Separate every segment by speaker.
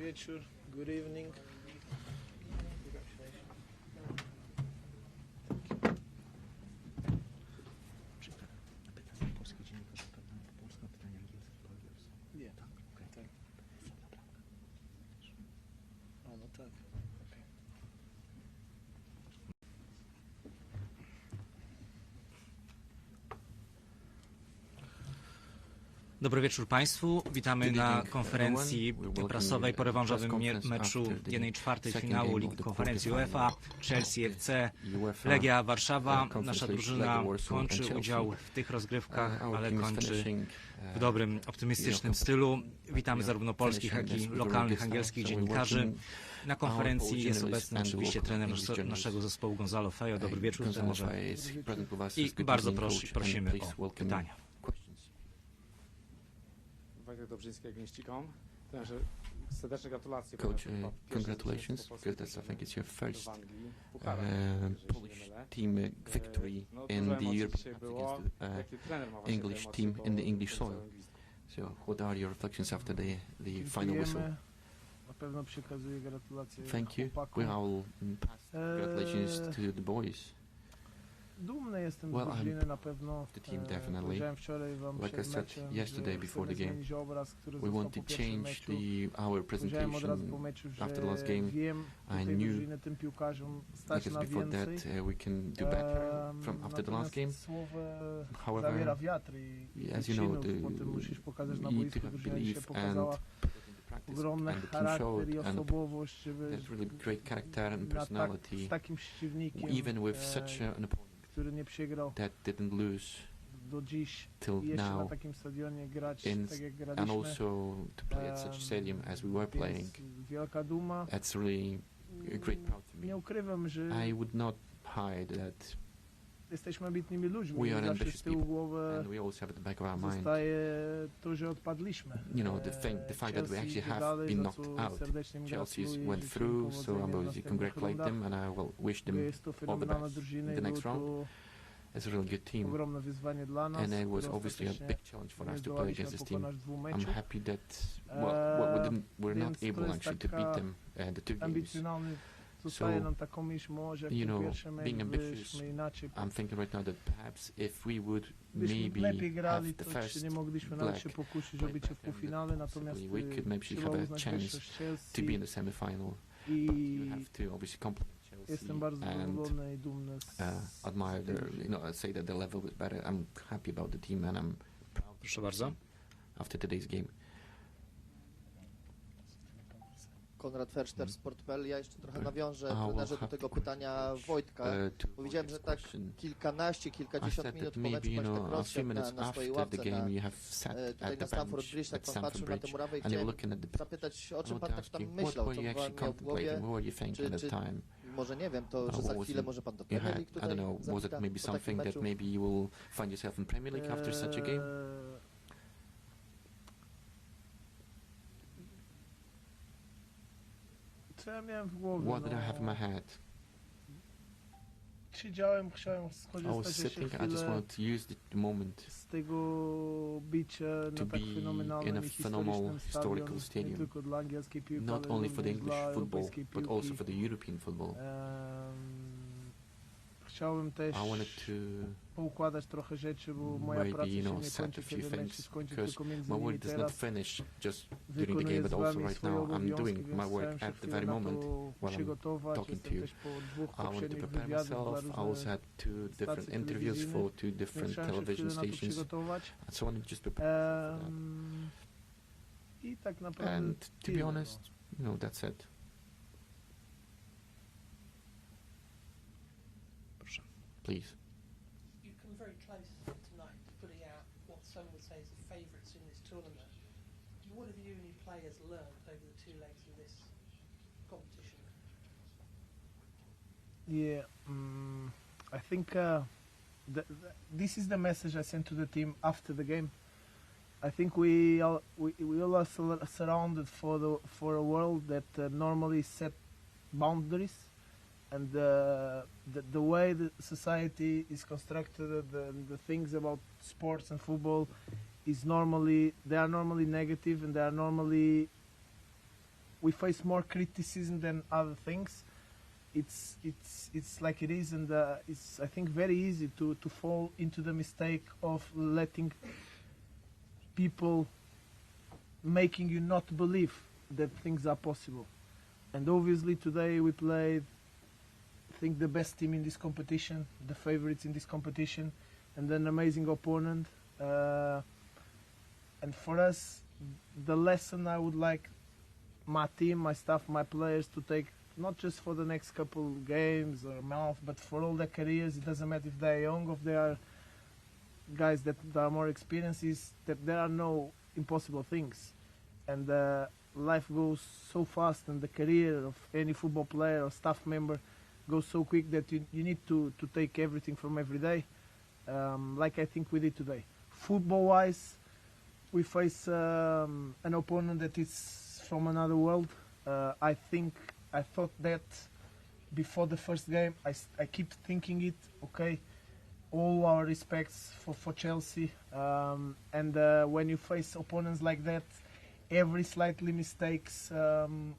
Speaker 1: wieczór. Good evening.
Speaker 2: Polski dziennikarz pytanie po polsku, pytanie angielskie po angielsku.
Speaker 1: Nie, tak. Tak. A no tak. Okay.
Speaker 3: Dobry wieczór Państwu. Witamy na konferencji prasowej po rewanżowym meczu 1/4 finału Ligi Konferencji UEFA Chelsea FC Legia Warszawa. Nasza drużyna kończy udział w tych rozgrywkach, ale kończy w dobrym, optymistycznym stylu. Witamy zarówno polskich, jak i lokalnych angielskich dziennikarzy. Na konferencji jest obecny oczywiście trener naszego zespołu Gonzalo Fejo. Dobry wieczór, trenerze. I bardzo prosimy o pytania.
Speaker 4: Dobrzyński, Agnieszciką. Także serdeczne gratulacje.
Speaker 5: Coach, congratulations, because that's, I think it's your first Polish team victory in the European Cup against the English team in the English soil. So, what are your reflections after the final whistle?
Speaker 1: Na pewno przekazuję gratulacje.
Speaker 5: Thank you. We all pass congratulations to the boys.
Speaker 1: Dumny jestem
Speaker 5: Well,
Speaker 1: z drużyny na pewno.
Speaker 5: The team definitely.
Speaker 1: Powiedziałem wczoraj wam
Speaker 5: Like I
Speaker 1: przed
Speaker 5: said
Speaker 1: meczem,
Speaker 5: yesterday
Speaker 1: że
Speaker 5: before the
Speaker 1: chcemy
Speaker 5: game,
Speaker 1: zmienić obraz, który
Speaker 5: we
Speaker 1: został
Speaker 5: want to
Speaker 1: po pierwszym
Speaker 5: change
Speaker 1: meczu.
Speaker 5: our
Speaker 1: Powiedziałem od razu po
Speaker 5: presentation
Speaker 1: meczu, że
Speaker 5: after the last game.
Speaker 1: wiem,
Speaker 5: I
Speaker 1: tej
Speaker 5: knew,
Speaker 1: drużyny, tym piłkarzom stać
Speaker 5: because
Speaker 1: na
Speaker 5: before
Speaker 1: więcej.
Speaker 5: that we can do better from after the last game.
Speaker 1: Natomiast słowo
Speaker 5: However,
Speaker 1: zawiera wiatr i
Speaker 5: as you know,
Speaker 1: potem musisz pokazać na
Speaker 5: you need
Speaker 1: boisku,
Speaker 5: to have
Speaker 1: drużyna dzisiaj
Speaker 5: belief and
Speaker 1: pokazała
Speaker 5: put it into practice,
Speaker 1: ogromny
Speaker 5: and the team
Speaker 1: charakter
Speaker 5: showed
Speaker 1: i
Speaker 5: and
Speaker 1: osobowość, żeby
Speaker 5: there's really great character and personality,
Speaker 1: z takim przeciwnikiem,
Speaker 5: even with such an opponent
Speaker 1: który nie przegrał
Speaker 5: that didn't lose
Speaker 1: do dziś,
Speaker 5: till
Speaker 1: jeszcze na
Speaker 5: now,
Speaker 1: takim stadionie grać tak jak
Speaker 5: and
Speaker 1: graliśmy.
Speaker 5: also to play at such stadium as we were playing.
Speaker 1: Wielka duma.
Speaker 5: That's really a great proud to
Speaker 1: Nie
Speaker 5: me.
Speaker 1: ukrywam, że
Speaker 5: I would not hide that
Speaker 1: jesteśmy ambitnymi ludźmi.
Speaker 5: we are
Speaker 1: Zawsze z
Speaker 5: ambitious
Speaker 1: tyłu
Speaker 5: people,
Speaker 1: głowy
Speaker 5: and we always have at the back of our mind,
Speaker 1: zostaje to, że odpadliśmy.
Speaker 5: you know, the fact that we
Speaker 1: Chelsea
Speaker 5: actually
Speaker 1: idzie
Speaker 5: have
Speaker 1: dalej,
Speaker 5: been
Speaker 1: za
Speaker 5: knocked
Speaker 1: co
Speaker 5: out.
Speaker 1: serdecznie im
Speaker 5: Chelsea
Speaker 1: gratuluję,
Speaker 5: went
Speaker 1: życzę im
Speaker 5: through, so
Speaker 1: powodzenia w
Speaker 5: I
Speaker 1: następnych
Speaker 5: congratulate
Speaker 1: rundach.
Speaker 5: them, and I will wish them
Speaker 1: Jest to
Speaker 5: all the
Speaker 1: fenomenalna
Speaker 5: best
Speaker 1: drużyna
Speaker 5: in
Speaker 1: i
Speaker 5: the next
Speaker 1: było
Speaker 5: round.
Speaker 1: to
Speaker 5: It's a really good team,
Speaker 1: ogromne wyzwanie dla nas,
Speaker 5: and it was
Speaker 1: które
Speaker 5: obviously a
Speaker 1: ostatecznie
Speaker 5: big challenge for
Speaker 1: nie
Speaker 5: us to play
Speaker 1: zdołaliśmy
Speaker 5: against this team.
Speaker 1: pokonać 2
Speaker 5: I'm
Speaker 1: meczów.
Speaker 5: happy that we're not
Speaker 1: więc to
Speaker 5: able
Speaker 1: jest
Speaker 5: actually to beat them the 2 games.
Speaker 1: ambicjonalny zostaje nam taką myśl, może jak
Speaker 5: you
Speaker 1: ten
Speaker 5: know,
Speaker 1: pierwszy mecz
Speaker 5: being ambitious,
Speaker 1: byliśmy inaczej.
Speaker 5: I'm thinking right now that perhaps if we would
Speaker 1: Gdybyśmy
Speaker 5: maybe
Speaker 1: lepiej
Speaker 5: have
Speaker 1: grali,
Speaker 5: the
Speaker 1: to
Speaker 5: first
Speaker 1: czy nie mogliśmy nawet
Speaker 5: black
Speaker 1: się pokusić o
Speaker 5: play
Speaker 1: bycie w
Speaker 5: pattern,
Speaker 1: półfinale,
Speaker 5: that
Speaker 1: natomiast
Speaker 5: possibly we could maybe
Speaker 1: trzeba
Speaker 5: have a
Speaker 1: uznać
Speaker 5: chance
Speaker 1: wyższość
Speaker 5: to be in
Speaker 1: Chelsea
Speaker 5: the semi-final.
Speaker 1: i
Speaker 5: You have to obviously compliment Chelsea
Speaker 1: jestem bardzo
Speaker 5: and
Speaker 1: zadowolony i dumny z
Speaker 5: admire their, you know, say that the level is better. I'm happy about the team and I'm proud
Speaker 3: Proszę bardzo.
Speaker 5: after today's game.
Speaker 6: Konrad Ferszter, Sport.pl. Ja jeszcze trochę
Speaker 5: Okay.
Speaker 6: nawiążę,
Speaker 5: I will
Speaker 6: trenerze, do
Speaker 5: have
Speaker 6: tego
Speaker 5: to
Speaker 6: pytania Wojtka.
Speaker 5: to
Speaker 6: Powiedziałem, że
Speaker 5: Wojtek's
Speaker 6: tak
Speaker 5: question.
Speaker 6: kilkanaście,
Speaker 5: I
Speaker 6: kilkadziesiąt
Speaker 5: said
Speaker 6: minut
Speaker 5: that
Speaker 6: po
Speaker 5: maybe,
Speaker 6: meczu
Speaker 5: you
Speaker 6: bądź
Speaker 5: know,
Speaker 6: tak
Speaker 5: a few
Speaker 6: rozsiadł
Speaker 5: minutes
Speaker 6: na swojej
Speaker 5: after the
Speaker 6: ławce
Speaker 5: game you have sat
Speaker 6: tutaj
Speaker 5: at
Speaker 6: na
Speaker 5: the
Speaker 6: Stamford
Speaker 5: bench
Speaker 6: Bridge, tak
Speaker 5: at
Speaker 6: pan
Speaker 5: Stamford
Speaker 6: patrzył na tę
Speaker 5: Bridge
Speaker 6: murawę i
Speaker 5: and you're
Speaker 6: chciałem
Speaker 5: looking at the
Speaker 6: zapytać, o czym
Speaker 5: I
Speaker 6: pan
Speaker 5: would
Speaker 6: tak
Speaker 5: ask
Speaker 6: tam
Speaker 5: you,
Speaker 6: myślał,
Speaker 5: what
Speaker 6: co
Speaker 5: were you actually
Speaker 6: pan miał w głowie.
Speaker 5: contemplating, what were you thinking at
Speaker 6: czy
Speaker 5: the time?
Speaker 6: może nie wiem, to że
Speaker 5: What
Speaker 6: za
Speaker 5: was
Speaker 6: chwilę
Speaker 5: it
Speaker 6: może pan do
Speaker 5: you
Speaker 6: Premier
Speaker 5: had?
Speaker 6: League
Speaker 5: I
Speaker 6: tutaj
Speaker 5: don't know, was it
Speaker 6: zawita
Speaker 5: maybe
Speaker 6: po takim
Speaker 5: something that
Speaker 6: meczu?
Speaker 5: maybe you will find yourself in Premier League after such a game?
Speaker 1: Co ja miałem w głowie?
Speaker 5: What did I have in my head?
Speaker 1: Siedziałem, chciałem
Speaker 5: I was
Speaker 1: skorzystać jeszcze
Speaker 5: sitting, I just
Speaker 1: chwilę
Speaker 5: wanted to use the moment
Speaker 1: z tego bicia
Speaker 5: to
Speaker 1: na tak
Speaker 5: be in
Speaker 1: fenomenalnym
Speaker 5: a
Speaker 1: i
Speaker 5: phenomenal
Speaker 1: historycznym
Speaker 5: historical
Speaker 1: stadion, nie
Speaker 5: stadium,
Speaker 1: tylko dla angielskiej piłki,
Speaker 5: not
Speaker 1: ale
Speaker 5: only for the
Speaker 1: również
Speaker 5: English
Speaker 1: dla
Speaker 5: football,
Speaker 1: europejskiej
Speaker 5: but also
Speaker 1: piłki.
Speaker 5: for the European football.
Speaker 1: Chciałem też
Speaker 5: I wanted to
Speaker 1: poukładać trochę rzeczy, bo moja
Speaker 5: maybe,
Speaker 1: praca
Speaker 5: you
Speaker 1: się
Speaker 5: know,
Speaker 1: nie
Speaker 5: set
Speaker 1: kończy,
Speaker 5: a few
Speaker 1: kiedy mecz
Speaker 5: things,
Speaker 1: się skończy,
Speaker 5: because
Speaker 1: tylko między
Speaker 5: my
Speaker 1: nimi
Speaker 5: work does not
Speaker 1: teraz
Speaker 5: finish just during the
Speaker 1: wykonuję
Speaker 5: game,
Speaker 1: z
Speaker 5: but also
Speaker 1: wami
Speaker 5: right
Speaker 1: swoje
Speaker 5: now I'm
Speaker 1: obowiązki,
Speaker 5: doing
Speaker 1: więc
Speaker 5: my
Speaker 1: chciałem
Speaker 5: work
Speaker 1: się
Speaker 5: at the
Speaker 1: chwilę
Speaker 5: very
Speaker 1: na
Speaker 5: moment
Speaker 1: to
Speaker 5: while I'm
Speaker 1: przygotować.
Speaker 5: talking to
Speaker 1: Jestem
Speaker 5: you.
Speaker 1: też po 2
Speaker 5: I wanted to
Speaker 1: poprzednich
Speaker 5: prepare
Speaker 1: wywiadach dla
Speaker 5: myself. I also
Speaker 1: różnych
Speaker 5: had 2 different
Speaker 1: stacji
Speaker 5: interviews for
Speaker 1: telewizyjnych,
Speaker 5: 2 different
Speaker 1: więc chciałem się
Speaker 5: television
Speaker 1: chwilę na to
Speaker 5: stations,
Speaker 1: przygotować.
Speaker 5: so I wanted to just prepare myself for
Speaker 1: I tak
Speaker 5: that.
Speaker 1: naprawdę
Speaker 5: And to be
Speaker 1: tyle,
Speaker 5: honest, you know, that's it.
Speaker 3: Proszę.
Speaker 5: Please.
Speaker 7: You've come very close tonight to putting out what some would say is the favourites in this tournament. What have you and your players learned over the 2 legs of this competition?
Speaker 1: Yeah, I think this is the message I sent to the team after the game. I think we all are surrounded for a world that normally set boundaries, and the way the society is constructed, the things about sports and football is normally negative, and they are normally we face more criticism than other things. It's like it is, and it's, I think, very easy to fall into the mistake of letting people making you not believe that things are possible. And obviously today we played, I think, the best team in this competition, the favorites in this competition, and an amazing opponent. And for us, the lesson I would like my team, my staff, my players to take, not just for the next couple games or month, but for all their careers. It doesn't matter if they're young or if they are guys that are more experienced, is that there are no impossible things. And life goes so fast, and the career of any football player or staff member goes so quick that you need to take everything from every day, like I think we did today. Football-wise, we face an opponent that is from another world. I thought that before the first game. I keep thinking it. Okay, all our respects for Chelsea, and when you face opponents like that, every slightly mistakes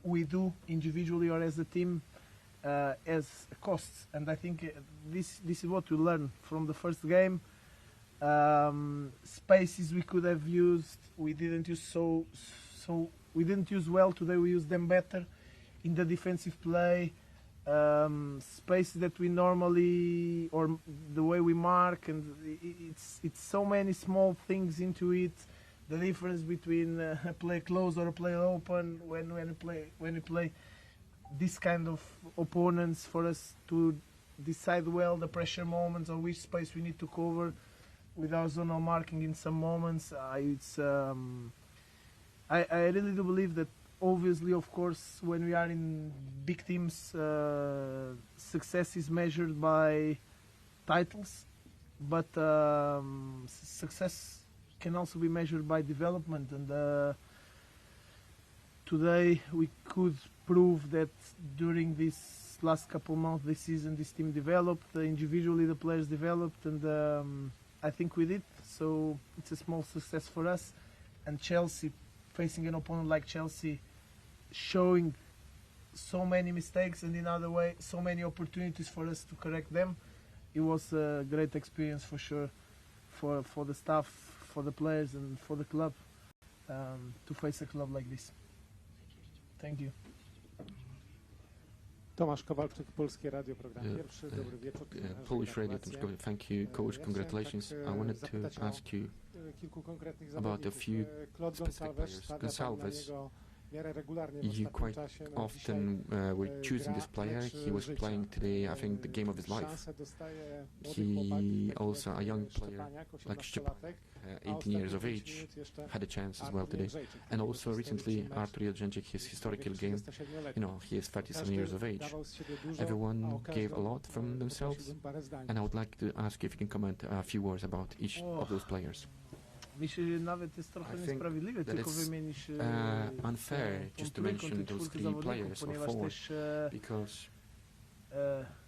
Speaker 1: we do individually or as a team as costs. And I think this is what we learn from the first game. Spaces we could have used, we didn't use we didn't use well. Today we used them better in the defensive play. Space that we normally, or the way we mark, and it's so many small things into it. The difference between a play close or a play open when we play this kind of opponents, for us to decide well the pressure moments or which space we need to cover with our zonal marking in some moments. I really do believe that, obviously, of course, when we are in big teams, success is measured by titles, but success can also be measured by development. And today we could prove that during this last couple months, this season, this team developed, individually the players developed, and I think we did. So it's a small success for us. And Chelsea, facing an opponent like Chelsea, showing so many mistakes, and in other way so many opportunities for us to correct them, it was a great experience for sure, for the staff, for the players, and for the club, to face a club like this. Thank you.
Speaker 4: Tomasz Kowalczyk, Polskie Radio, program pierwszy. Dobry wieczór.
Speaker 5: Polish Radio, thank you, coach, congratulations. I wanted to ask you about a few specific players. Gonçalves, you quite often were choosing this player. He was playing today, I think, the game of his life. He also, a young player like Szczepanik, 18 years of age, had a chance as well today. And also recently, Artur Jędrzejczyk, his historical game, he is 37 years of age. Everyone gave a lot from themselves, and I would like to ask if you can comment a few words about each of those players.
Speaker 1: Nawet jest trochę niesprawiedliwe tylko wymienić
Speaker 5: unfair just to mention those three players or four, because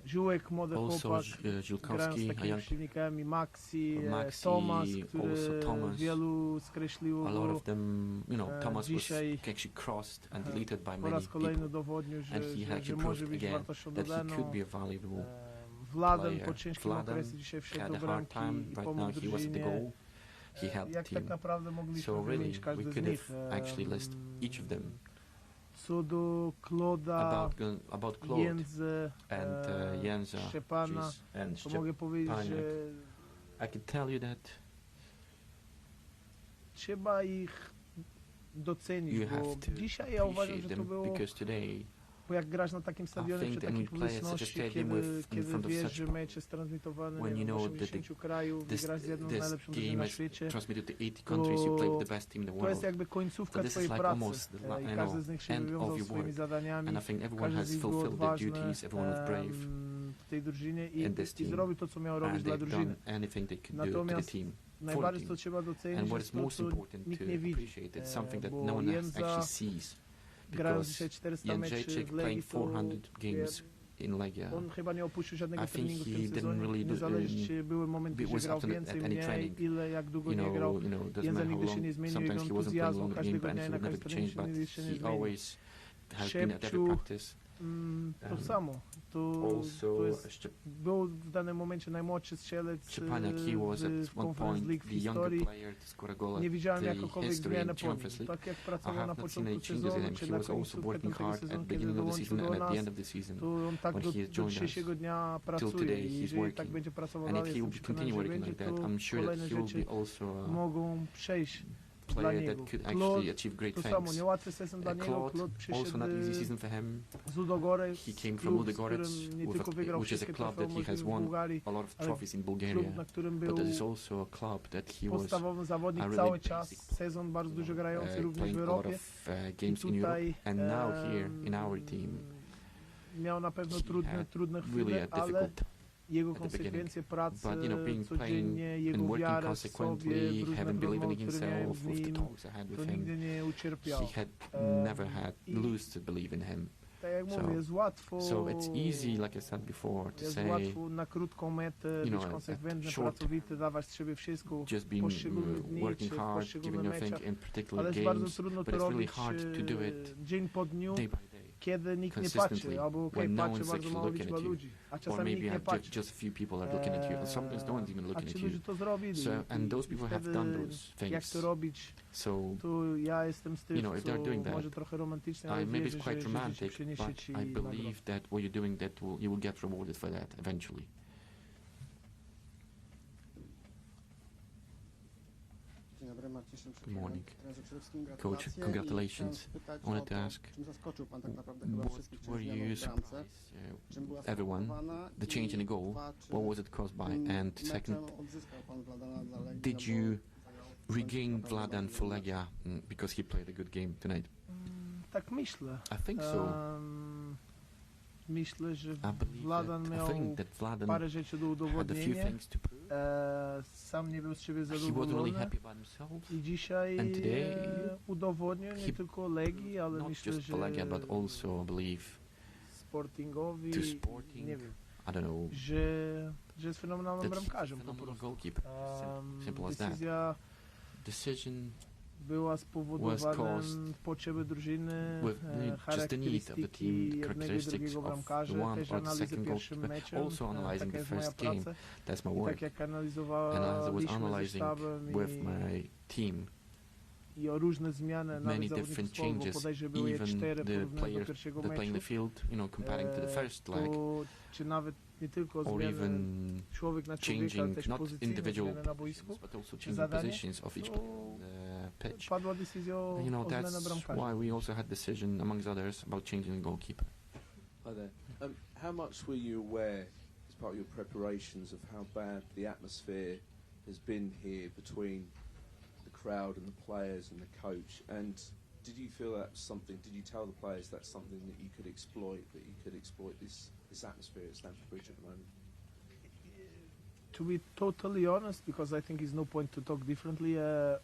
Speaker 1: Ziółek, młody chłopak, grając z takimi przeciwnikami, Maxi, Thomas, który wielu skreśliło.
Speaker 5: A lot of them, Thomas was actually crossed and deleted by many people,
Speaker 1: dowodnił,
Speaker 5: and he actually proved again that he could be a valuable
Speaker 1: Wladem po ciężkim okresie dzisiaj wszedł
Speaker 5: had
Speaker 1: do
Speaker 5: a hard
Speaker 1: bramki
Speaker 5: time.
Speaker 1: i
Speaker 5: Right
Speaker 1: pomógł
Speaker 5: now he was at the
Speaker 1: drużynie.
Speaker 5: goal. He helped the
Speaker 1: Tak
Speaker 5: team.
Speaker 1: naprawdę mogliśmy
Speaker 5: So really,
Speaker 1: wymienić
Speaker 5: we
Speaker 1: każdy z
Speaker 5: could
Speaker 1: nich.
Speaker 5: have actually listed each of them.
Speaker 1: Co do Kloda,
Speaker 5: About Claude
Speaker 1: Jędzy,
Speaker 5: and Jędza,
Speaker 1: Szczepana,
Speaker 5: and
Speaker 1: to mogę powiedzieć, że
Speaker 5: I can tell you that
Speaker 1: trzeba ich docenić,
Speaker 5: you
Speaker 1: bo
Speaker 5: have to
Speaker 1: dzisiaj ja uważam,
Speaker 5: appreciate
Speaker 1: że to
Speaker 5: them,
Speaker 1: było,
Speaker 5: because today
Speaker 1: bo jak grasz na takim stadionie, przy takiej publiczności, kiedy wiesz, że mecz jest transmitowany w 80 krajów, i grasz z jedną z najlepszych drużyn na świecie, to jest jakby końcówka twojej pracy. I każdy z nich się wywiązał swoimi zadaniami, każdy z nich był odważny w tej drużynie i zrobił to, co miał robić dla drużyny. Natomiast najbardziej to trzeba docenić, jest to, co nikt nie widzi, bo Jędza, grając dzisiaj 400 meczy w Legii, on chyba nie opuścił żadnego treningu w tym sezonie, niezależnie czy były momenty, gdzie grał więcej, mniej, ile, jak długo nie grał. Jędza nigdy się nie zmienił, jego entuzjazmu każdego dnia na każdym treningu się nie zmienił.
Speaker 5: has been at every
Speaker 1: Szepciu,
Speaker 5: practice.
Speaker 1: to samo. To
Speaker 5: Also,
Speaker 1: jest, był w danym momencie najmłodszy strzelec
Speaker 5: Szczepaniak, he was
Speaker 1: w
Speaker 5: at one
Speaker 1: Conference
Speaker 5: point
Speaker 1: League w
Speaker 5: the younger
Speaker 1: historii.
Speaker 5: player to score a goal
Speaker 1: Nie
Speaker 5: at
Speaker 1: widziałem
Speaker 5: the
Speaker 1: jakąkolwiek
Speaker 5: history
Speaker 1: zmianę
Speaker 5: in
Speaker 1: po nim.
Speaker 5: Conference League.
Speaker 1: Tak jak
Speaker 5: I
Speaker 1: pracował
Speaker 5: have
Speaker 1: na
Speaker 5: not seen
Speaker 1: początku
Speaker 5: any changes in
Speaker 1: sezonu,
Speaker 5: him.
Speaker 1: czy
Speaker 5: He
Speaker 1: na
Speaker 5: was also
Speaker 1: końcówkę
Speaker 5: working
Speaker 1: tamtego
Speaker 5: hard at
Speaker 1: sezonu,
Speaker 5: the
Speaker 1: kiedy
Speaker 5: beginning of the
Speaker 1: dołączył
Speaker 5: season
Speaker 1: do
Speaker 5: and at the
Speaker 1: nas,
Speaker 5: end of the season.
Speaker 1: to on tak
Speaker 5: when
Speaker 1: do
Speaker 5: he has joined
Speaker 1: dzisiejszego
Speaker 5: us.
Speaker 1: dnia
Speaker 5: Till
Speaker 1: pracuje
Speaker 5: today
Speaker 1: i
Speaker 5: he's
Speaker 1: jeżeli tak
Speaker 5: working.
Speaker 1: będzie pracował
Speaker 5: And if
Speaker 1: dalej,
Speaker 5: he
Speaker 1: jestem
Speaker 5: will
Speaker 1: przekonany,
Speaker 5: continue
Speaker 1: że
Speaker 5: working
Speaker 1: będzie,
Speaker 5: like that,
Speaker 1: to
Speaker 5: I'm sure that
Speaker 1: kolejne
Speaker 5: he will
Speaker 1: rzeczy
Speaker 5: be also
Speaker 1: mogą przejść
Speaker 5: a
Speaker 1: dla
Speaker 5: player
Speaker 1: niego.
Speaker 5: that could
Speaker 1: Claude,
Speaker 5: actually achieve great
Speaker 1: to samo,
Speaker 5: things.
Speaker 1: niełatwy sezon dla niego.
Speaker 5: Claude,
Speaker 1: Claude
Speaker 5: also not easy
Speaker 1: przyszedł
Speaker 5: season for him.
Speaker 1: z Ludogorets,
Speaker 5: He came from
Speaker 1: klub, z
Speaker 5: Ludogorets,
Speaker 1: którym nie tylko wygrał
Speaker 5: which is a
Speaker 1: wszystkie
Speaker 5: club
Speaker 1: trofea
Speaker 5: that he has
Speaker 1: możliwe w
Speaker 5: won
Speaker 1: Bułgarii,
Speaker 5: a lot of
Speaker 1: ale
Speaker 5: trophies in
Speaker 1: klub,
Speaker 5: Bulgaria.
Speaker 1: na którym
Speaker 5: But
Speaker 1: był
Speaker 5: that is also a club that he was
Speaker 1: podstawowy zawodnik
Speaker 5: a really
Speaker 1: cały czas,
Speaker 5: basic,
Speaker 1: sezon bardzo dużo grający również w
Speaker 5: playing a lot
Speaker 1: Europie.
Speaker 5: of games in Europe. And now here in our team,
Speaker 1: miał na pewno
Speaker 5: he
Speaker 1: trudne
Speaker 5: had really
Speaker 1: chwile,
Speaker 5: a
Speaker 1: ale
Speaker 5: difficult
Speaker 1: jego
Speaker 5: at the beginning.
Speaker 1: konsekwencje pracy
Speaker 5: But being
Speaker 1: codziennie,
Speaker 5: playing
Speaker 1: jego
Speaker 5: and working
Speaker 1: wiarę w
Speaker 5: consequently,
Speaker 1: sobie, w różne
Speaker 5: having believing
Speaker 1: rozmowy,
Speaker 5: in
Speaker 1: które miałem
Speaker 5: himself,
Speaker 1: z
Speaker 5: with the
Speaker 1: nim,
Speaker 5: talks I had
Speaker 1: to
Speaker 5: with him,
Speaker 1: nigdy nie ucierpiał.
Speaker 5: he had never had
Speaker 1: i
Speaker 5: lose to believe in him.
Speaker 1: tak jak
Speaker 5: So-
Speaker 1: mówię, jest łatwo,
Speaker 5: So it's easy, like I said before, to
Speaker 1: jest
Speaker 5: say
Speaker 1: łatwo na krótką metę
Speaker 5: you know,
Speaker 1: być
Speaker 5: at
Speaker 1: konsekwentny,
Speaker 5: short
Speaker 1: pracowity, dawać z siebie wszystko
Speaker 5: just being
Speaker 1: poszczególnych dni
Speaker 5: working
Speaker 1: czy w
Speaker 5: hard,
Speaker 1: poszczególnych
Speaker 5: giving your thing
Speaker 1: meczach,
Speaker 5: in particular
Speaker 1: ale jest bardzo
Speaker 5: games,
Speaker 1: trudno
Speaker 5: but
Speaker 1: to
Speaker 5: it's really
Speaker 1: robić
Speaker 5: hard to do it
Speaker 1: dzień po dniu,
Speaker 5: day by day.
Speaker 1: kiedy nikt nie
Speaker 5: consistently,
Speaker 1: patrzy, albo
Speaker 5: when no
Speaker 1: patrzy
Speaker 5: one's
Speaker 1: bardzo
Speaker 5: actually
Speaker 1: mała
Speaker 5: looking
Speaker 1: liczba
Speaker 5: at you.
Speaker 1: ludzi, a
Speaker 5: Or
Speaker 1: czasami nikt
Speaker 5: maybe
Speaker 1: nie patrzy.
Speaker 5: just a few people are looking at you, and sometimes no one's even
Speaker 1: A
Speaker 5: looking
Speaker 1: ci
Speaker 5: at
Speaker 1: ludzie
Speaker 5: you.
Speaker 1: to zrobili.
Speaker 5: So, and those people have
Speaker 1: wtedy
Speaker 5: done those
Speaker 1: jak
Speaker 5: things.
Speaker 1: to robić,
Speaker 5: So
Speaker 1: to ja jestem z tych,
Speaker 5: you know, if they're doing
Speaker 1: co
Speaker 5: that,
Speaker 1: może trochę romantyczny, ale
Speaker 5: maybe
Speaker 1: wierzę,
Speaker 5: it's quite
Speaker 1: że życie
Speaker 5: romantic,
Speaker 1: przyniesie
Speaker 5: but
Speaker 1: ci
Speaker 5: I
Speaker 1: nagrodę.
Speaker 5: believe that what you're doing, that you will get rewarded for that eventually.
Speaker 2: Dzień dobry, Marcin
Speaker 5: Good morning.
Speaker 2: Coach,
Speaker 5: congratulations. I wanted to ask,
Speaker 2: czym zaskoczył pan tak naprawdę chyba
Speaker 5: what
Speaker 2: wszystkich
Speaker 5: were you surprised,
Speaker 2: Czym była
Speaker 5: everyone,
Speaker 2: spowodowana
Speaker 5: the change in the goal, what was it caused by? And second, did you regain Vladan for Legia because he played a good game tonight?
Speaker 1: Tak myślę.
Speaker 5: I think so.
Speaker 1: Myślę, że
Speaker 5: I believe
Speaker 1: Vladan
Speaker 5: that, I
Speaker 1: miał
Speaker 5: think that Vladan
Speaker 1: parę rzeczy do
Speaker 5: had a few
Speaker 1: udowodnienia.
Speaker 5: things to prove.
Speaker 1: Sam nie był z siebie
Speaker 5: He wasn't really
Speaker 1: zadowolony.
Speaker 5: happy about himself.
Speaker 1: I dzisiaj
Speaker 5: And today,
Speaker 1: udowodnił nie
Speaker 5: he-
Speaker 1: tylko Legii, ale
Speaker 5: Not
Speaker 1: myślę,
Speaker 5: just
Speaker 1: że
Speaker 5: for Legia, but also, I believe,
Speaker 1: Sportingowi,
Speaker 5: to Sporting,
Speaker 1: nie wiem,
Speaker 5: I don't know,
Speaker 1: że jest fenomenalnym
Speaker 5: that he's a
Speaker 1: bramkarzem po
Speaker 5: phenomenal
Speaker 1: prostu.
Speaker 5: goalkeeper. Simple as that.
Speaker 1: Decyzja
Speaker 5: Decision
Speaker 1: była spowodowana
Speaker 5: caused
Speaker 1: potrzeby drużyny,
Speaker 5: with just the need of the team,
Speaker 1: charakterystyki
Speaker 5: the
Speaker 1: jednego i
Speaker 5: characteristics
Speaker 1: drugiego
Speaker 5: of
Speaker 1: bramkarza,
Speaker 5: the one
Speaker 1: też
Speaker 5: or the
Speaker 1: analizy
Speaker 5: second
Speaker 1: pierwszym
Speaker 5: goalkeeper,
Speaker 1: meczem,
Speaker 5: also analyzing
Speaker 1: taka
Speaker 5: the
Speaker 1: jest moja
Speaker 5: first game.
Speaker 1: praca.
Speaker 5: That's my
Speaker 1: I
Speaker 5: work.
Speaker 1: tak jak
Speaker 5: And as I was
Speaker 1: analizowaliśmy ze
Speaker 5: analyzing
Speaker 1: sztabem
Speaker 5: with my team,
Speaker 1: i o różne zmiany,
Speaker 5: many
Speaker 1: nawet
Speaker 5: different
Speaker 1: zawodników zespołu, bo
Speaker 5: changes,
Speaker 1: bodajże były je
Speaker 5: even
Speaker 1: 4
Speaker 5: the
Speaker 1: porównując do
Speaker 5: players
Speaker 1: pierwszego
Speaker 5: that play in the
Speaker 1: meczu,
Speaker 5: field, comparing to the first leg,
Speaker 1: to, czy nawet nie tylko
Speaker 5: or
Speaker 1: zmiany
Speaker 5: even
Speaker 1: człowiek na człowieka, ale
Speaker 5: changing
Speaker 1: też
Speaker 5: not
Speaker 1: pozycyjne
Speaker 5: individual
Speaker 1: zmiany na boisku,
Speaker 5: positions, but also changing
Speaker 1: zadanie,
Speaker 5: positions of each
Speaker 1: to
Speaker 5: player on the pitch.
Speaker 1: padła decyzja o
Speaker 5: And,
Speaker 1: zmianę
Speaker 5: that's
Speaker 1: bramkarza.
Speaker 5: why we also had decision, amongst others, about changing the goalkeeper.
Speaker 8: Hi there. How much were you aware, as part of your preparations, of how bad the atmosphere has been here between the crowd and the players and the coach? And did you feel that's something? Did you tell the players that's something that you could exploit this atmosphere at Stamford Bridge at the moment?
Speaker 1: To be totally honest, because I think there's no point to talk differently,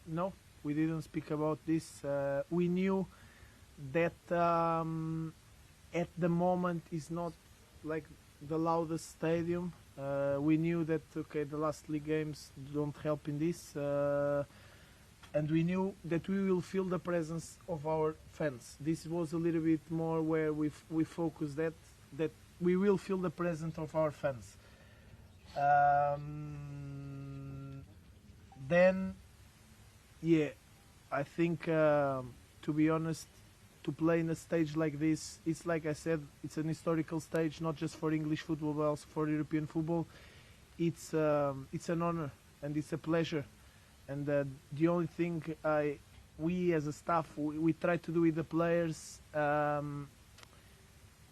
Speaker 1: no, we didn't speak about this. We knew that at the moment is not like the loudest stadium. We knew that, okay, the last league games don't help in this. And we knew that we will feel the presence of our fans. This was a little bit more where we focus that we will feel the presence of our fans. Then, yeah, I think to be honest, to play in a stage like this, it's like I said, it's an historical stage, not just for English football, but also for European football. It's an honor and it's a pleasure. And the only thing we as a staff, we tried to do with the players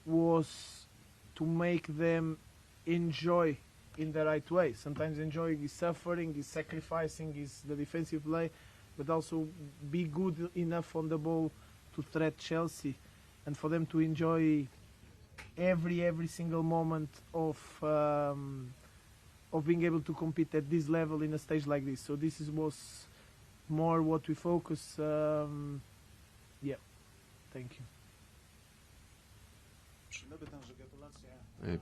Speaker 1: was to make them enjoy in the right way. Sometimes enjoying is suffering, is sacrificing, is the defensive play, but also be good enough on the ball to threat Chelsea, and for them to enjoy every single moment of being able to compete at this level in a stage like this. So this was more what we focus. Yeah, thank you.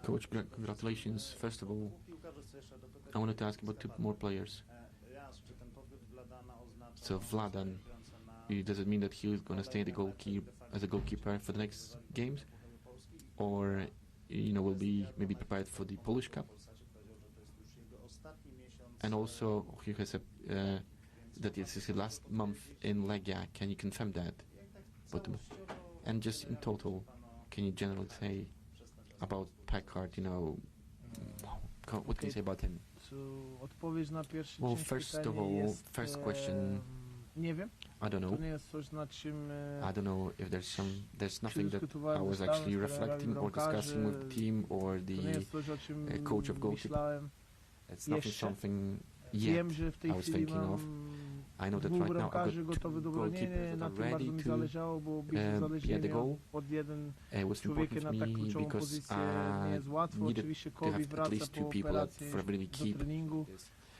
Speaker 5: Coach, congratulations. First of all, I wanted to ask about 2 more players. So Vladan, does it mean that he is going to stay the as a goalkeeper for the next games, or will be maybe prepared for the Polish Cup. And also, he has said that this is his last month in Legia. Can you confirm that? And just in total, can you generally say about Packard? What can you say about him?
Speaker 1: Odpowiedź na pierwsze
Speaker 5: Well,
Speaker 1: część
Speaker 5: first of
Speaker 1: pytania
Speaker 5: all,
Speaker 1: jest,
Speaker 5: first question,
Speaker 1: nie wiem.
Speaker 5: I don't know.
Speaker 1: To nie jest coś, nad czym
Speaker 5: I don't know if there's nothing that I was actually reflecting or discussing with the team or
Speaker 1: to nie jest
Speaker 5: the
Speaker 1: coś, o czym
Speaker 5: coach of goalkeeping.
Speaker 1: myślałem.
Speaker 5: It's nothing
Speaker 1: Jeszcze.
Speaker 5: something yet
Speaker 1: Wiem, że w tej
Speaker 5: I was
Speaker 1: chwili
Speaker 5: thinking
Speaker 1: mam
Speaker 5: of. I know that
Speaker 1: dwóch
Speaker 5: right now I've
Speaker 1: bramkarzy
Speaker 5: got
Speaker 1: gotowych do
Speaker 5: two
Speaker 1: bronienia,
Speaker 5: goalkeepers
Speaker 1: na
Speaker 5: that
Speaker 1: tym
Speaker 5: are
Speaker 1: bardzo
Speaker 5: ready
Speaker 1: mi
Speaker 5: to
Speaker 1: zależało, bo bić
Speaker 5: get the
Speaker 1: uzależnienia
Speaker 5: goal.
Speaker 1: od jeden
Speaker 5: It was
Speaker 1: człowieka
Speaker 5: important
Speaker 1: na
Speaker 5: to
Speaker 1: tak
Speaker 5: me
Speaker 1: kluczową
Speaker 5: because
Speaker 1: pozycję nie
Speaker 5: I
Speaker 1: jest łatwo.
Speaker 5: needed
Speaker 1: Oczywiście
Speaker 5: to have
Speaker 1: Kobi
Speaker 5: at
Speaker 1: wraca
Speaker 5: least two
Speaker 1: po
Speaker 5: people that
Speaker 1: operacji
Speaker 5: for really
Speaker 1: do
Speaker 5: keep
Speaker 1: treningu.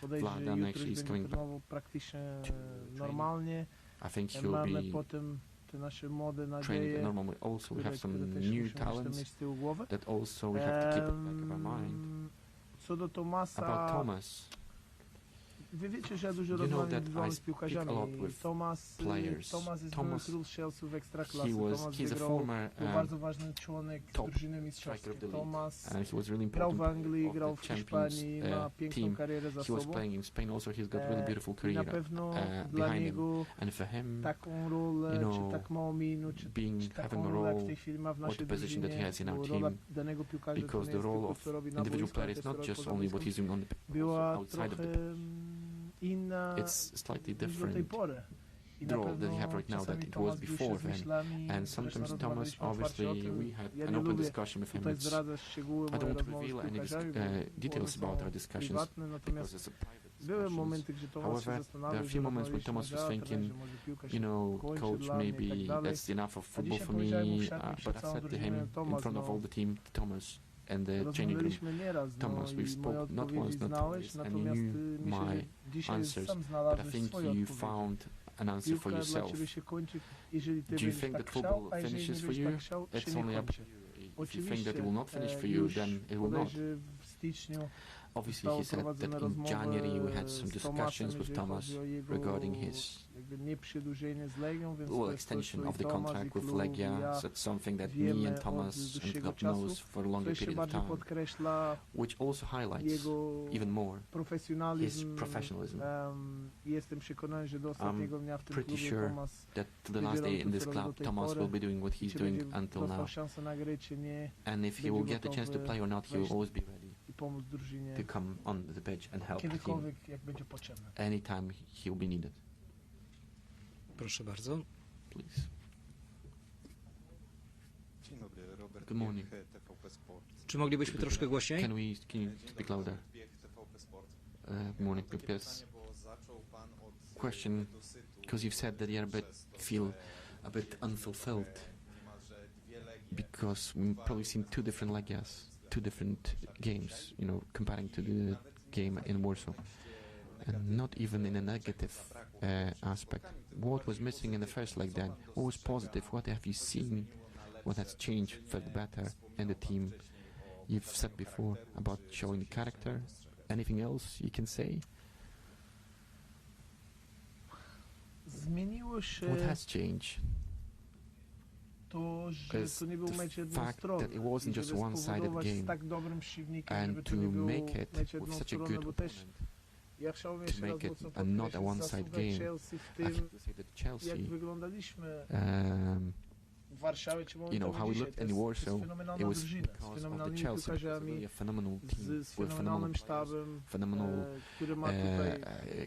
Speaker 1: Podejrzewam, że
Speaker 5: Vladan
Speaker 1: jutro
Speaker 5: actually
Speaker 1: już
Speaker 5: is
Speaker 1: będzie
Speaker 5: coming back
Speaker 1: trenował praktycznie
Speaker 5: training.
Speaker 1: normalnie.
Speaker 5: I think he'll
Speaker 1: Mamy
Speaker 5: be
Speaker 1: potem te nasze młode
Speaker 5: training
Speaker 1: nadzieje,
Speaker 5: normally. Also, we have some
Speaker 1: które też
Speaker 5: new
Speaker 1: musimy też
Speaker 5: talents
Speaker 1: mieć z tyłu głowy.
Speaker 5: that also we have to keep at the back of our mind.
Speaker 1: Co do Tomasa,
Speaker 5: About Thomas,
Speaker 1: wy wiecie, że ja dużo
Speaker 5: you know
Speaker 1: rozmawiam
Speaker 5: that I
Speaker 1: z
Speaker 5: speak
Speaker 1: piłkarzami.
Speaker 5: a lot with
Speaker 1: Tomas
Speaker 5: players.
Speaker 1: jest były
Speaker 5: Thomas,
Speaker 1: król Chelsea w Ekstraklasy.
Speaker 5: he's a
Speaker 1: wygrał,
Speaker 5: former
Speaker 1: był bardzo ważny członek
Speaker 5: top
Speaker 1: drużyny
Speaker 5: striker of the
Speaker 1: mistrzowskiej.
Speaker 5: league,
Speaker 1: Tomas
Speaker 5: and he was really
Speaker 1: grał
Speaker 5: important
Speaker 1: w Anglii,
Speaker 5: of
Speaker 1: grał
Speaker 5: the
Speaker 1: w
Speaker 5: Champions
Speaker 1: Hiszpanii, ma piękną
Speaker 5: team.
Speaker 1: karierę za
Speaker 5: He was
Speaker 1: sobą.
Speaker 5: playing in Spain also. He's got really beautiful
Speaker 1: I na
Speaker 5: career
Speaker 1: pewno dla
Speaker 5: behind him,
Speaker 1: niego
Speaker 5: and for him,
Speaker 1: taką rolę,
Speaker 5: you know,
Speaker 1: czy tak małą minut, czy
Speaker 5: having
Speaker 1: taką
Speaker 5: a
Speaker 1: rolę, jak w
Speaker 5: role
Speaker 1: tej chwili ma w
Speaker 5: or the
Speaker 1: naszej
Speaker 5: position that he
Speaker 1: drużynie,
Speaker 5: has in our
Speaker 1: bo rola
Speaker 5: team,
Speaker 1: danego piłkarza to
Speaker 5: because
Speaker 1: nie
Speaker 5: the
Speaker 1: jest
Speaker 5: role
Speaker 1: tylko,
Speaker 5: of
Speaker 1: co robi na
Speaker 5: individual
Speaker 1: boisku,
Speaker 5: player
Speaker 1: ale
Speaker 5: is
Speaker 1: też
Speaker 5: not
Speaker 1: robi
Speaker 5: just
Speaker 1: poza
Speaker 5: only what
Speaker 1: boiskiem.
Speaker 5: he's doing on the pitch, also
Speaker 1: Była
Speaker 5: outside of
Speaker 1: trochę
Speaker 5: the pitch.
Speaker 1: inna
Speaker 5: It's slightly
Speaker 1: niż do tej
Speaker 5: different
Speaker 1: pory. I
Speaker 5: the
Speaker 1: na
Speaker 5: role that you have
Speaker 1: pewno
Speaker 5: right now
Speaker 1: czasami
Speaker 5: that it
Speaker 1: Tomas
Speaker 5: was
Speaker 1: bił się
Speaker 5: before
Speaker 1: z
Speaker 5: then.
Speaker 1: myślami,
Speaker 5: And
Speaker 1: zresztą
Speaker 5: sometimes Thomas,
Speaker 1: rozmawialiśmy otwarcie o
Speaker 5: obviously,
Speaker 1: tym.
Speaker 5: we had
Speaker 1: Ja
Speaker 5: an
Speaker 1: nie
Speaker 5: open
Speaker 1: lubię
Speaker 5: discussion with him.
Speaker 1: tutaj
Speaker 5: It's,
Speaker 1: zdradzać szczegóły
Speaker 5: I
Speaker 1: mojej
Speaker 5: don't
Speaker 1: rozmowy z
Speaker 5: reveal any
Speaker 1: piłkarzami, bo
Speaker 5: details
Speaker 1: one
Speaker 5: about
Speaker 1: są
Speaker 5: our discussions
Speaker 1: prywatne,
Speaker 5: because
Speaker 1: natomiast
Speaker 5: it's a private
Speaker 1: były
Speaker 5: discussions.
Speaker 1: momenty, gdzie Tomas się
Speaker 5: However,
Speaker 1: zastanawiał,
Speaker 5: there are a
Speaker 1: że
Speaker 5: few moments when Thomas was thinking,
Speaker 1: kończy
Speaker 5: coach,
Speaker 1: dla mnie i
Speaker 5: maybe
Speaker 1: tak dalej.
Speaker 5: that's enough of
Speaker 1: A
Speaker 5: football
Speaker 1: dzisiaj
Speaker 5: for me.
Speaker 1: powiedziałem mu w szatni przed
Speaker 5: But I
Speaker 1: całą
Speaker 5: said to
Speaker 1: drużynę,
Speaker 5: him in
Speaker 1: Tomas,
Speaker 5: front of all the team, Thomas and the changing room,
Speaker 1: rozmawialiśmy nieraz,
Speaker 5: Thomas,
Speaker 1: no
Speaker 5: we
Speaker 1: i moje
Speaker 5: spoke not once,
Speaker 1: odpowiedzi
Speaker 5: not
Speaker 1: znałeś,
Speaker 5: twice, and
Speaker 1: natomiast
Speaker 5: you knew
Speaker 1: myślę,
Speaker 5: my
Speaker 1: że dzisiaj
Speaker 5: answers,
Speaker 1: sam
Speaker 5: but I
Speaker 1: znalazłeś
Speaker 5: think
Speaker 1: swoje
Speaker 5: you
Speaker 1: odpowiedzi.
Speaker 5: found an answer for
Speaker 1: Piłka dla
Speaker 5: yourself.
Speaker 1: ciebie się kończy, jeżeli ty
Speaker 5: Do you
Speaker 1: będziesz
Speaker 5: think
Speaker 1: tak
Speaker 5: that
Speaker 1: chciał,
Speaker 5: football
Speaker 1: a jeżeli nie
Speaker 5: finishes for
Speaker 1: będziesz
Speaker 5: you?
Speaker 1: tak chciał, się
Speaker 5: It's
Speaker 1: nie
Speaker 5: only up
Speaker 1: kończy.
Speaker 5: to you. If you think
Speaker 1: Oczywiście,
Speaker 5: that it will not finish for you,
Speaker 1: już
Speaker 5: then it will not.
Speaker 1: bodajże w styczniu
Speaker 5: Obviously, he said that
Speaker 1: prowadzone
Speaker 5: in January we had
Speaker 1: rozmowy
Speaker 5: some
Speaker 1: z
Speaker 5: discussions
Speaker 1: Tomasem,
Speaker 5: with
Speaker 1: jeżeli
Speaker 5: Thomas
Speaker 1: chodzi o jego
Speaker 5: regarding his
Speaker 1: jakby nieprzedłużenie z Legią, więc to
Speaker 5: well,
Speaker 1: jest coś,
Speaker 5: extension
Speaker 1: co
Speaker 5: of
Speaker 1: i
Speaker 5: the
Speaker 1: Tomas, i
Speaker 5: contract with
Speaker 1: klub, i
Speaker 5: Legia.
Speaker 1: ja
Speaker 5: That's something that me
Speaker 1: wiemy
Speaker 5: and
Speaker 1: od
Speaker 5: Thomas and
Speaker 1: dłuższego
Speaker 5: God knows
Speaker 1: czasu,
Speaker 5: for a
Speaker 1: co
Speaker 5: longer
Speaker 1: jeszcze
Speaker 5: period of
Speaker 1: bardziej
Speaker 5: time,
Speaker 1: podkreśla
Speaker 5: which also highlights
Speaker 1: jego
Speaker 5: even more his
Speaker 1: profesjonalizm.
Speaker 5: professionalism.
Speaker 1: Jestem przekonany, że do ostatniego dnia w tym
Speaker 5: pretty
Speaker 1: klubie
Speaker 5: sure
Speaker 1: Tomas
Speaker 5: That to the
Speaker 1: będzie
Speaker 5: last day
Speaker 1: robił
Speaker 5: in
Speaker 1: to,
Speaker 5: this
Speaker 1: co robi do
Speaker 5: club,
Speaker 1: tej
Speaker 5: Thomas
Speaker 1: pory.
Speaker 5: will be doing what he's
Speaker 1: Czy
Speaker 5: doing
Speaker 1: będzie
Speaker 5: until
Speaker 1: dostał
Speaker 5: now.
Speaker 1: szansę na gry, czy nie,
Speaker 5: And if he
Speaker 1: będzie
Speaker 5: will get the chance to
Speaker 1: gotowy
Speaker 5: play or not, he will
Speaker 1: wejść
Speaker 5: always be ready
Speaker 1: i pomóc drużynie
Speaker 5: to come on the pitch and help the team
Speaker 1: kiedykolwiek, jak będzie potrzebne.
Speaker 5: anytime he will be needed.
Speaker 3: Proszę bardzo.
Speaker 5: Please.
Speaker 9: Dzień dobry, Robert
Speaker 5: Good morning.
Speaker 9: Biech, TVP Sport.
Speaker 3: Czy moglibyśmy troszkę głośniej?
Speaker 5: Can you speak louder?
Speaker 9: Biech, TVP Sport.
Speaker 5: Good morning,
Speaker 9: Takie
Speaker 5: because
Speaker 9: pytanie, bo zaczął pan od
Speaker 5: question,
Speaker 9: deficytu,
Speaker 5: because you've said that you feel a bit unfulfilled
Speaker 9: niemalże dwie Legie.
Speaker 5: because we've probably seen two different Legias, two different games, comparing to the game in Warsaw, and not even in a negative aspect. What was missing in the first leg then? What was positive? What have you seen? What has changed for the better in the team? You've said before about showing the character. Anything else you can say?
Speaker 1: Zmieniło się
Speaker 5: What has changed?
Speaker 1: to, że
Speaker 5: Is
Speaker 1: to nie był
Speaker 5: the
Speaker 1: mecz
Speaker 5: fact
Speaker 1: jednostronny.
Speaker 5: that it wasn't
Speaker 1: I
Speaker 5: just
Speaker 1: żeby
Speaker 5: one-sided
Speaker 1: spowodować
Speaker 5: game,
Speaker 1: z tak dobrym przeciwnikiem, żeby
Speaker 5: and
Speaker 1: to
Speaker 5: to
Speaker 1: nie był
Speaker 5: make it
Speaker 1: mecz
Speaker 5: with such a
Speaker 1: jednostronny,
Speaker 5: good
Speaker 1: bo też
Speaker 5: opponent,
Speaker 1: ja chciałbym
Speaker 5: to
Speaker 1: jeszcze raz
Speaker 5: make it
Speaker 1: mocno
Speaker 5: a not a
Speaker 1: podkreślić
Speaker 5: one-side
Speaker 1: zasługę
Speaker 5: game.
Speaker 1: Chelsea w
Speaker 5: I
Speaker 1: tym,
Speaker 5: have to say that
Speaker 1: jak
Speaker 5: Chelsea,
Speaker 1: wyglądaliśmy
Speaker 5: um,
Speaker 1: w Warszawie, czy
Speaker 5: how we
Speaker 1: dzisiaj.
Speaker 5: looked
Speaker 1: To
Speaker 5: in
Speaker 1: jest
Speaker 5: Warsaw,
Speaker 1: fenomenalna
Speaker 5: it was
Speaker 1: drużyna, z
Speaker 5: because of the
Speaker 1: fenomenalnymi
Speaker 5: Chelsea, because it's
Speaker 1: piłkarzami,
Speaker 5: really a phenomenal team
Speaker 1: z
Speaker 5: with phenomenal
Speaker 1: fenomenalnym
Speaker 5: players,
Speaker 1: sztabem,
Speaker 5: phenomenal
Speaker 1: który ma tutaj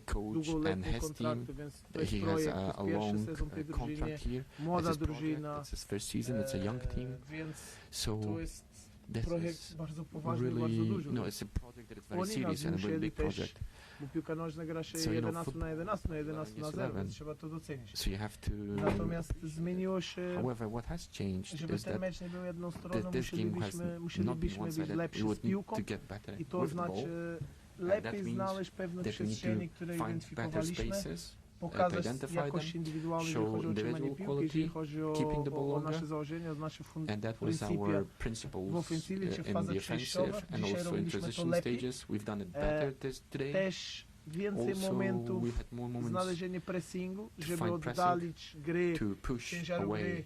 Speaker 5: coach and
Speaker 1: długoletnie
Speaker 5: his team.
Speaker 1: kontrakty, więc to jest
Speaker 5: He has
Speaker 1: projekt, to
Speaker 5: a
Speaker 1: jest pierwszy
Speaker 5: long
Speaker 1: sezon tej drużynie,
Speaker 5: contract here.
Speaker 1: młoda
Speaker 5: It's his project,
Speaker 1: drużyna,
Speaker 5: it's his first season, it's a young team.
Speaker 1: Więc
Speaker 5: So
Speaker 1: to jest
Speaker 5: this
Speaker 1: projekt
Speaker 5: is
Speaker 1: bardzo poważny, bardzo
Speaker 5: really,
Speaker 1: duży.
Speaker 5: it's a project that is very
Speaker 1: Oni nas
Speaker 5: serious and a very
Speaker 1: musieli
Speaker 5: big
Speaker 1: też,
Speaker 5: project.
Speaker 1: bo piłka nożna gra się
Speaker 5: So,
Speaker 1: 11 na 11 na
Speaker 5: is
Speaker 1: 0,
Speaker 5: 11.
Speaker 1: więc trzeba to docenić.
Speaker 5: So you have to.
Speaker 1: Natomiast zmieniło się,
Speaker 5: However, what has changed
Speaker 1: żeby
Speaker 5: is
Speaker 1: ten
Speaker 5: that
Speaker 1: mecz nie był jednostronny,
Speaker 5: this game has not been
Speaker 1: musielibyśmy być
Speaker 5: one-sided.
Speaker 1: lepsi
Speaker 5: We
Speaker 1: z
Speaker 5: would need
Speaker 1: piłką
Speaker 5: to get better
Speaker 1: i to
Speaker 5: with the ball.
Speaker 1: znaczy
Speaker 5: that
Speaker 1: lepiej
Speaker 5: means
Speaker 1: znaleźć pewne
Speaker 5: that we need
Speaker 1: przestrzenie,
Speaker 5: to
Speaker 1: które
Speaker 5: find better
Speaker 1: identyfikowaliśmy,
Speaker 5: spaces,
Speaker 1: pokazać
Speaker 5: identify
Speaker 1: jakość
Speaker 5: them,
Speaker 1: indywidualną,
Speaker 5: show
Speaker 1: jeżeli chodzi o utrzymanie
Speaker 5: individual
Speaker 1: piłki, jeżeli
Speaker 5: quality,
Speaker 1: chodzi
Speaker 5: keeping the ball
Speaker 1: o
Speaker 5: longer.
Speaker 1: nasze założenia, o nasze
Speaker 5: and that was
Speaker 1: pryncypia
Speaker 5: our principles
Speaker 1: w ofensywie czy w
Speaker 5: in
Speaker 1: fazach
Speaker 5: the
Speaker 1: przejściowych.
Speaker 5: offensive and
Speaker 1: Dzisiaj
Speaker 5: also in
Speaker 1: robiliśmy to
Speaker 5: transition
Speaker 1: lepiej.
Speaker 5: stages. We've done it better today.
Speaker 1: Też więcej
Speaker 5: Also,
Speaker 1: momentów,
Speaker 5: we had more moments
Speaker 1: znalezienie pressingu, żeby
Speaker 5: find
Speaker 1: oddalić gry,
Speaker 5: to push
Speaker 1: ciężaru
Speaker 5: away
Speaker 1: gry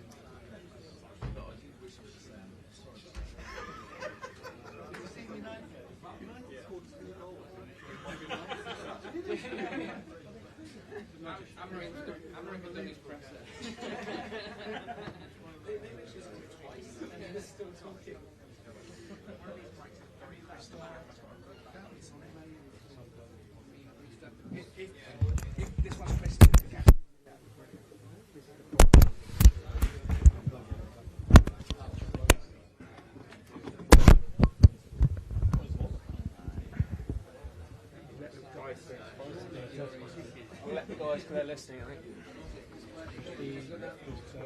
Speaker 10: I'll let the guys, because they're listening, I think.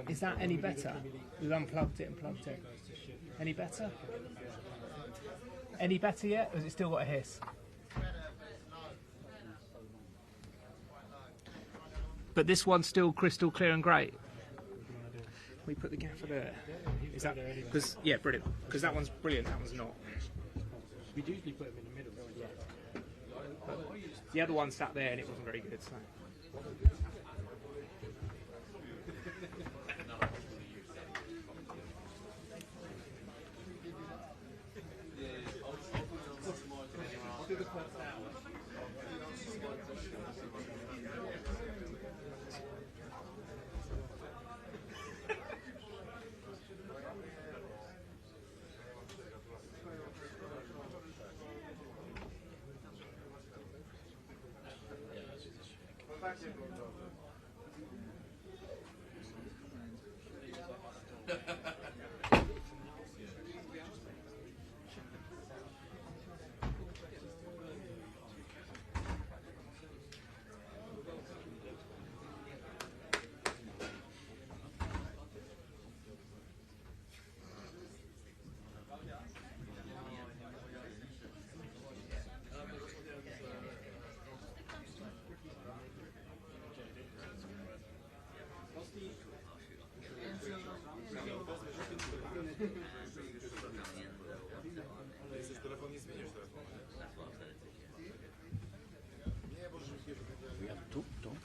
Speaker 1: Is that any better? We've unplugged it and plugged it. Any better? Any better yet? Or has it still got a hiss? But this one's still crystal clear and great. We put the gaffer there. Is that because yeah, brilliant. Because that one's brilliant. That one's not.
Speaker 4: We usually put them in the middle.
Speaker 1: Yeah. But the other one sat there and it wasn't very good. So.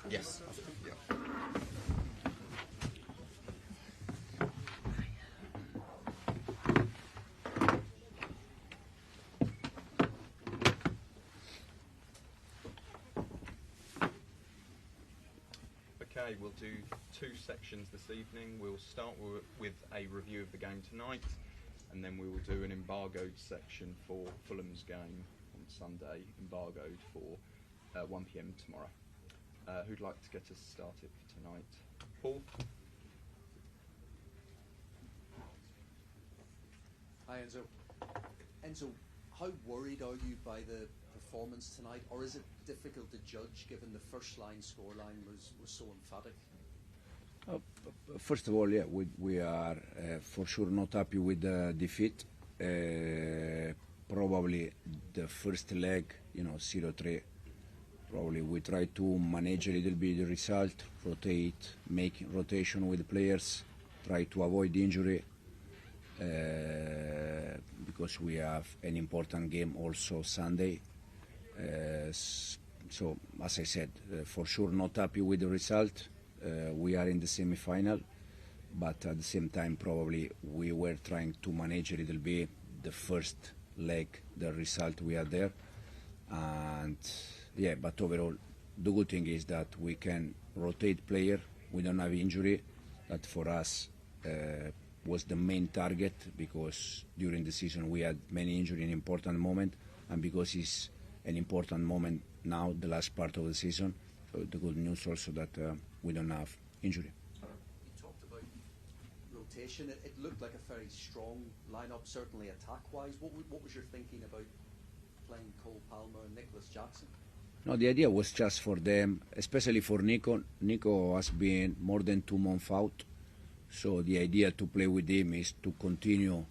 Speaker 5: Yes.
Speaker 11: Okay, we'll do two sections this evening. We'll start with a review of the game tonight, and then we will do an embargoed section for Fulham's game on Sunday, embargoed for 1 PM tomorrow. Who'd like to get us started for tonight? Paul?
Speaker 12: Hi Enzo. Enzo, how worried are you by the performance tonight, or is it difficult to judge given the first line scoreline was so emphatic?
Speaker 13: First of all, yeah, we are for sure not happy with the defeat. Probably the first leg, 0-3. Probably we try to manage a little bit the result, make rotation with the players, try to avoid injury, because we have an important game also Sunday. So, as I said, for sure not happy with the result. We are in the semi-final, but at the same time probably we were trying to manage a little bit the first leg, the result we had there. And yeah, but overall, the good thing is that we can rotate player. We don't have injury. That for us was the main target, because during the season we had many injury in important moment, and because it's an important moment now, the last part of the season. So the good news also that we don't have injury.
Speaker 12: You talked about rotation. It looked like a very strong lineup, certainly attack-wise. What was your thinking about playing Cole Palmer and Nicholas Jackson?
Speaker 13: No, the idea was just for them, especially for Nico. Nico has been more than 2 months out, so the idea to play with him is to continue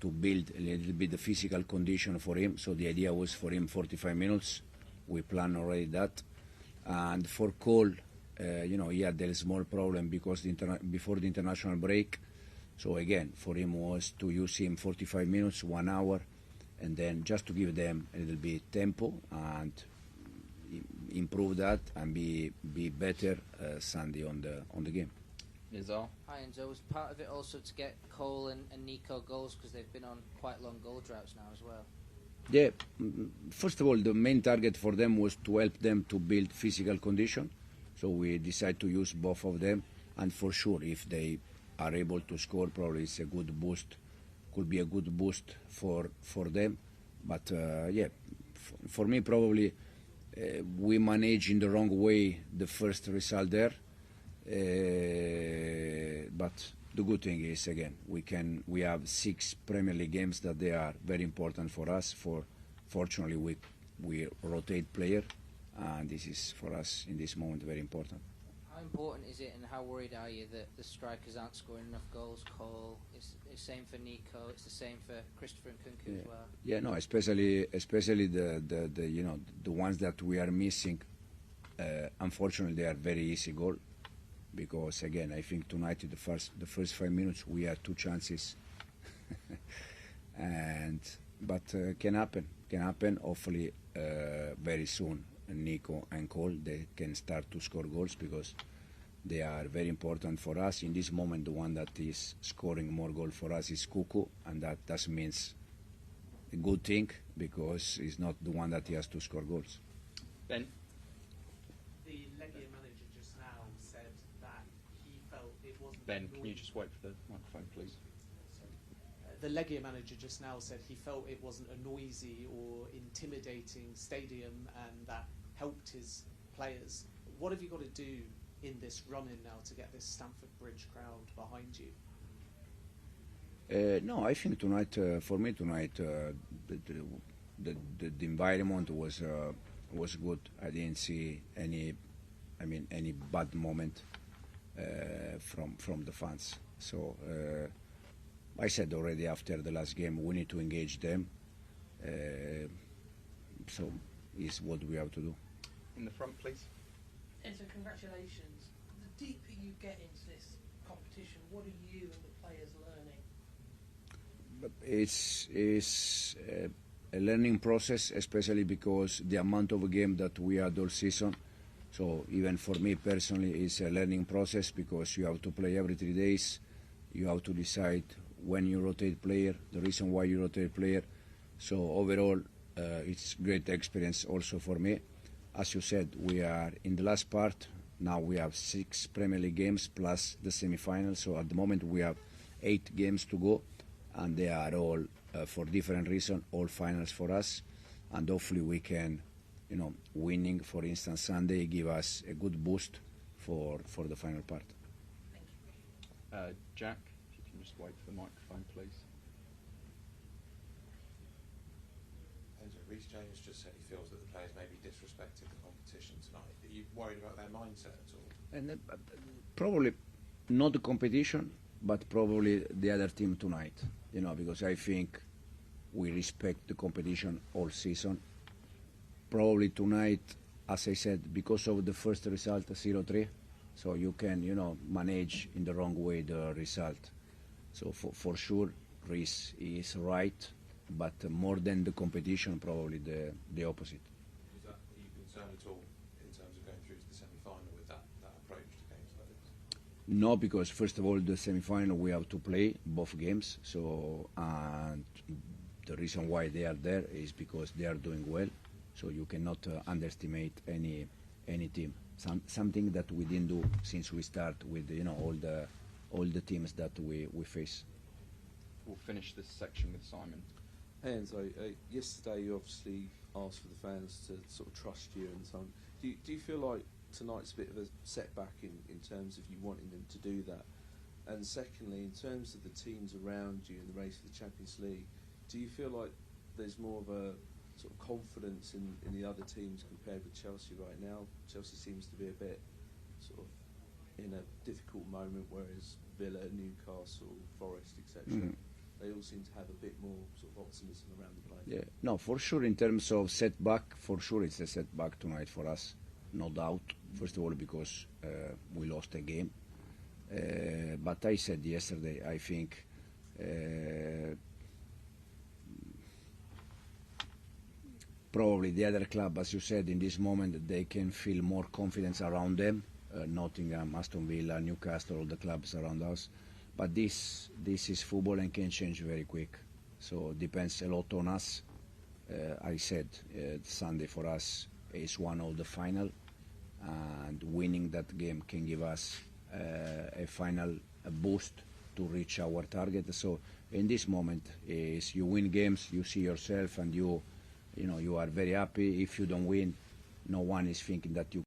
Speaker 13: to build a little bit the physical condition for him. So the idea was for him 45 minutes. We planned already that. And for Cole, he had a small problem because before the international break. So again, for him was to use him 45 minutes, 1 hour, and then just to give them a little bit tempo and improve that and be better Sunday on the game.
Speaker 11: Nizar?
Speaker 14: Hi Enzo, was part of it also to get Cole and Nico goals, because they've been on quite long goal droughts now as well?
Speaker 13: Yeah, first of all, the main target for them was to help them to build physical condition. So we decided to use both of them, and for sure, if they are able to score, probably it's a good boost. Could be a good boost for them. But yeah, for me, probably we managed in the wrong way the first result there. But the good thing is, again, we have 6 Premier League games that they are very important for us. Fortunately, we rotate player, and this is for us in this moment very important.
Speaker 14: How important is it, and how worried are you that the strikers aren't scoring enough goals? Cole, it's the same for Nico. It's the same for Christopher and Kunku as well.
Speaker 13: Yeah, no, especially the you know the ones that we are missing. Unfortunately, they are very easy goal, because again I think tonight in the first 5 minutes we had 2 chances, but can happen. Hopefully very soon. Nico and Cole, they can start to score goals, because they are very important for us. In this moment, the one that is scoring more goals for us is Kuku, and that means a good thing, because he's not the one that he has to score goals.
Speaker 11: Ben?
Speaker 15: The Legia manager just now said that he felt it wasn't...
Speaker 11: Ben, can you just wait for the microphone, please?
Speaker 15: The Legia manager just now said he felt it wasn't a noisy or intimidating stadium, and that helped his players. What have you got to do in this run-in now to get this Stamford Bridge crowd behind you?
Speaker 13: No, I think tonight, for me tonight, the environment was good. I didn't see any bad moment from the fans. So I said already after the last game, we need to engage them. So is what we have to do.
Speaker 11: In the front, please.
Speaker 7: And so congratulations. The deeper you get into this competition, what are you and the players learning?
Speaker 13: But it's a learning process, especially because the amount of game that we had all season. So even for me personally, it's a learning process, because you have to play every 3 days. You have to decide when you rotate player, the reason why you rotate player. So overall, it's great experience also for me. As you said, we are in the last part. Now we have 6 Premier League games plus the semi-final. So at the moment we have 8 games to go, and they are all for different reasons, all finals for us. And hopefully we can, winning, for instance, Sunday, give us a good boost for the final part.
Speaker 11: Jack, if you can just wait for the microphone, please.
Speaker 9: Reece James just said he feels that the players may be disrespecting the competition tonight. Are you worried about their mindset at all?
Speaker 13: And probably not the competition, but probably the other team tonight. Because I think we respect the competition all season. Probably tonight, as I said, because of the first result, 0-3, so you can, manage in the wrong way the result. So for sure, Reece is right. But more than the competition, probably the opposite.
Speaker 9: Are you concerned at all in terms of going through to the semi-final with that approach to games like this?
Speaker 13: No, because first of all, the semi-final we have to play both games. So, and the reason why they are there is because they are doing well. So you cannot underestimate any team. Something that we didn't do since we start with all the teams that we face.
Speaker 11: We'll finish this section with Simon.
Speaker 8: Hey Enzo, yesterday you obviously asked for the fans to sort of trust you and so on. Do you feel like tonight's a bit of a setback in terms of you wanting them to do that? And secondly, in terms of the teams around you in the race for the Champions League, do you feel like there's more of a sort of confidence in the other teams compared with Chelsea right now? Chelsea seems to be a bit sort of in a difficult moment, whereas Villa, Newcastle, Forest, etc. They all seem to have a bit more sort of optimism around the play.
Speaker 13: Yeah, no, for sure. In terms of setback, for sure it's a setback tonight for us, no doubt. First of all, because we lost a game. But I said yesterday, I think probably the other club, as you said, in this moment, they can feel more confidence around them. Nottingham, Aston Villa, Newcastle, all the clubs around us. But this is football and can change very quick. So it depends a lot on us. I said Sunday for us is one of the final, and winning that game can give us a final boost to reach our target. So in this moment, is you win games, you see yourself, and you are very happy. If you don't win, no one is thinking that you